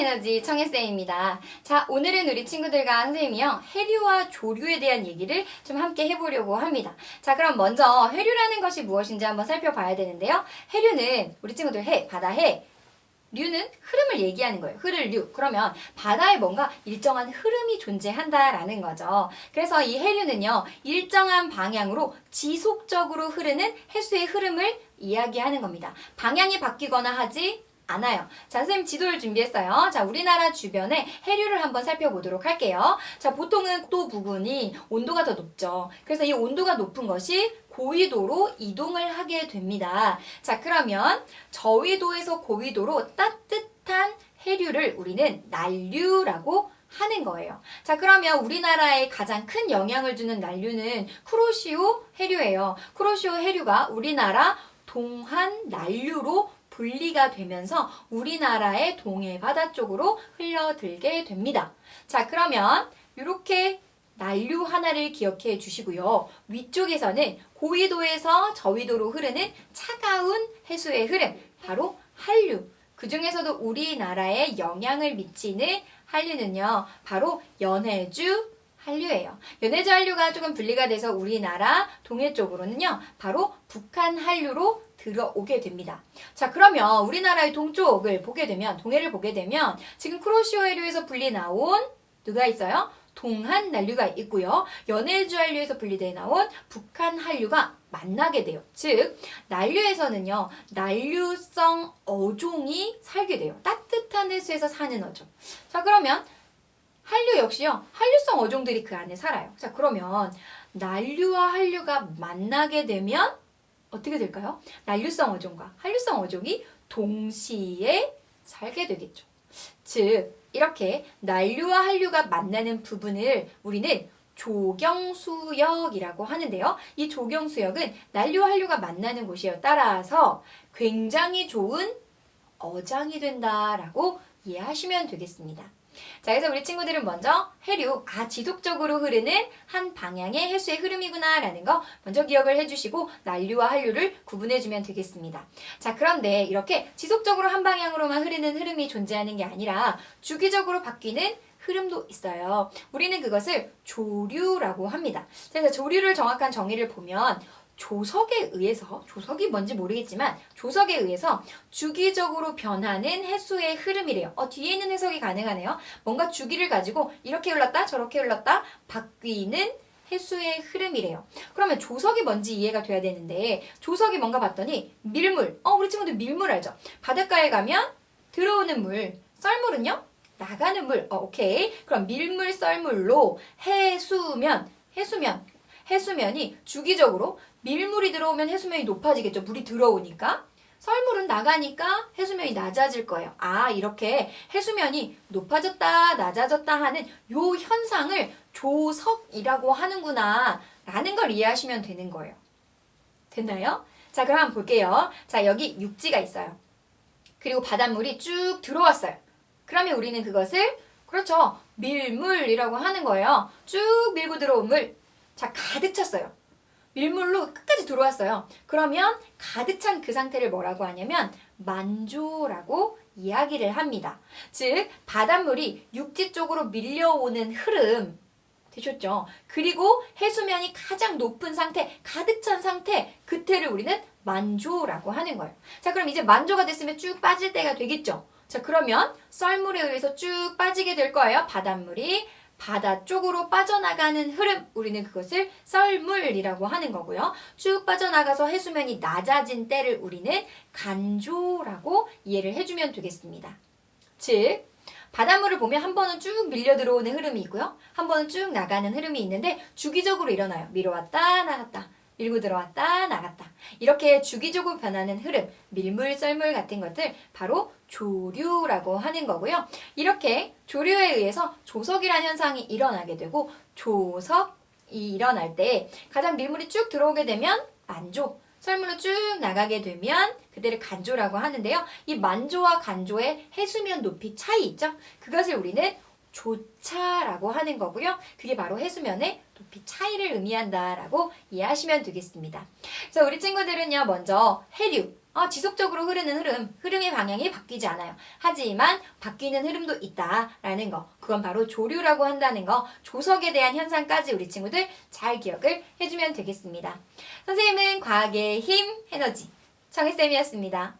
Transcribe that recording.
에너지 청혜쌤입니다. 자, 오늘은 우리 친구들과 선생님이요, 해류와 조류에 대한 얘기를 좀 함께 해보려고 합니다. 자, 그럼 먼저 해류라는 것이 무엇인지 한번 살펴봐야 되는데요. 해류는 우리 친구들 바다 류는 흐름을 얘기하는 거예요. 흐를류. 그러면 바다에 뭔가 일정한 흐름이 존재한다라는 거죠. 그래서 이 해류는요, 일정한 방향으로 지속적으로 흐르는 해수의 흐름을 이야기하는 겁니다. 방향이 바뀌거나 하지 않아요. 자, 선생님 지도를 준비했어요. 자, 우리나라 주변의 해류를 한번 살펴보도록 할게요. 자, 보통은 또 부근이 온도가 더 높죠. 그래서 이 온도가 높은 것이 고위도로 이동을 하게 됩니다. 자, 그러면 저위도에서 고위도로 따뜻한 해류를 우리는 난류라고 하는 거예요. 자, 그러면 우리나라에 가장 큰 영향을 주는 난류는 쿠로시오 해류예요. 쿠로시오 해류가 우리나라 동한 난류로 분리가 되면서 우리나라의 동해 바다 쪽으로 흘러들게 됩니다. 자, 그러면 이렇게 난류 하나를 기억해 주시고요. 위쪽에서는 고위도에서 저위도로 흐르는 차가운 해수의 흐름, 바로 한류. 그 중에서도 우리나라에 영향을 미치는 한류는요, 바로 연해주 한류예요. 연해주 한류가 조금 분리가 돼서 우리나라 동해 쪽으로는요, 바로 북한 한류로 들어오게 됩니다. 자, 그러면 우리나라의 동쪽을 보게 되면, 동해를 보게 되면 지금 쿠로시오 해류에서 분리 나온 누가 있어요? 동한 난류가 있고요. 연해주 한류에서 분리돼 나온 북한 한류가 만나게 돼요. 즉, 난류에서는요, 난류성 어종이 살게 돼요. 따뜻한 해수에서 사는 어종. 자, 그러면 한류 역시요, 한류성 어종들이 그 안에 살아요. 자, 그러면 난류와 한류가 만나게 되면 어떻게 될까요? 난류성 어종과 한류성 어종이 동시에 살게 되겠죠. 즉, 이렇게 난류와 한류가 만나는 부분을 우리는 조경수역이라고 하는데요. 이 조경수역은 난류와 한류가 만나는 곳이에요. 따라서 굉장히 좋은 어장이 된다라고 이해하시면 되겠습니다. 자, 그래서 우리 친구들은 먼저 해류, 지속적으로 흐르는 한 방향의 해수의 흐름이구나 라는 거 먼저 기억을 해주시고 난류와 한류를 구분해주면 되겠습니다. 자, 그런데 이렇게 지속적으로 한 방향으로만 흐르는 흐름이 존재하는 게 아니라 주기적으로 바뀌는 흐름도 있어요. 우리는 그것을 조류라고 합니다. 그래서 조류를 정확한 정의를 보면 조석에 의해서, 조석이 뭔지 모르겠지만 조석에 의해서 주기적으로 변하는 해수의 흐름이래요. 뒤에 있는 해석이 가능하네요. 뭔가 주기를 가지고 이렇게 흘렀다 저렇게 흘렀다 바뀌는 해수의 흐름이래요. 그러면 조석이 뭔지 이해가 돼야 되는데, 조석이 뭔가 봤더니 밀물, 우리 친구들 밀물 알죠? 바닷가에 가면 들어오는 물, 썰물은요? 나가는 물. 오케이. 그럼 밀물, 썰물로 해수면이 주기적으로 밀물이 들어오면 해수면이 높아지겠죠. 물이 들어오니까. 썰물은 나가니까 해수면이 낮아질 거예요. 이렇게 해수면이 높아졌다, 낮아졌다 하는 요 현상을 조석이라고 하는구나 라는 걸 이해하시면 되는 거예요. 됐나요? 자, 그럼 한번 볼게요. 자, 여기 육지가 있어요. 그리고 바닷물이 쭉 들어왔어요. 그러면 우리는 그것을, 그렇죠, 밀물이라고 하는 거예요. 쭉 밀고 들어온 물. 자, 가득 찼어요. 밀물로 끝까지 들어왔어요. 그러면 가득 찬 그 상태를 뭐라고 하냐면 만조라고 이야기를 합니다. 즉, 바닷물이 육지 쪽으로 밀려오는 흐름 되셨죠? 그리고 해수면이 가장 높은 상태, 가득 찬 상태, 그때를 우리는 만조라고 하는 거예요. 자, 그럼 이제 만조가 됐으면 쭉 빠질 때가 되겠죠? 자, 그러면 썰물에 의해서 쭉 빠지게 될 거예요. 바닷물이 바다 쪽으로 빠져나가는 흐름, 우리는 그것을 썰물이라고 하는 거고요. 쭉 빠져나가서 해수면이 낮아진 때를 우리는 간조라고 이해를 해주면 되겠습니다. 즉, 바닷물을 보면 한 번은 쭉 밀려 들어오는 흐름이 있고요. 한 번은 쭉 나가는 흐름이 있는데 주기적으로 일어나요. 밀어왔다 나갔다. 밀고 들어왔다 나갔다. 이렇게 주기적으로 변하는 흐름, 밀물, 썰물 같은 것들 바로 조류라고 하는 거고요. 이렇게 조류에 의해서 조석이라는 현상이 일어나게 되고, 조석이 일어날 때 가장 밀물이 쭉 들어오게 되면 만조, 썰물로 쭉 나가게 되면 그때를 간조라고 하는데요. 이 만조와 간조의 해수면 높이 차이 있죠? 그것을 우리는 조차라고 하는 거고요. 그게 바로 해수면의 높이 차이를 의미한다라고 이해하시면 되겠습니다. 그래서 우리 친구들은요, 먼저 해류, 지속적으로 흐르는 흐름의 방향이 바뀌지 않아요. 하지만 바뀌는 흐름도 있다라는 거, 그건 바로 조류라고 한다는 거, 조석에 대한 현상까지 우리 친구들 잘 기억을 해주면 되겠습니다. 선생님은 과학의 힘, 에너지, 정혜쌤이었습니다.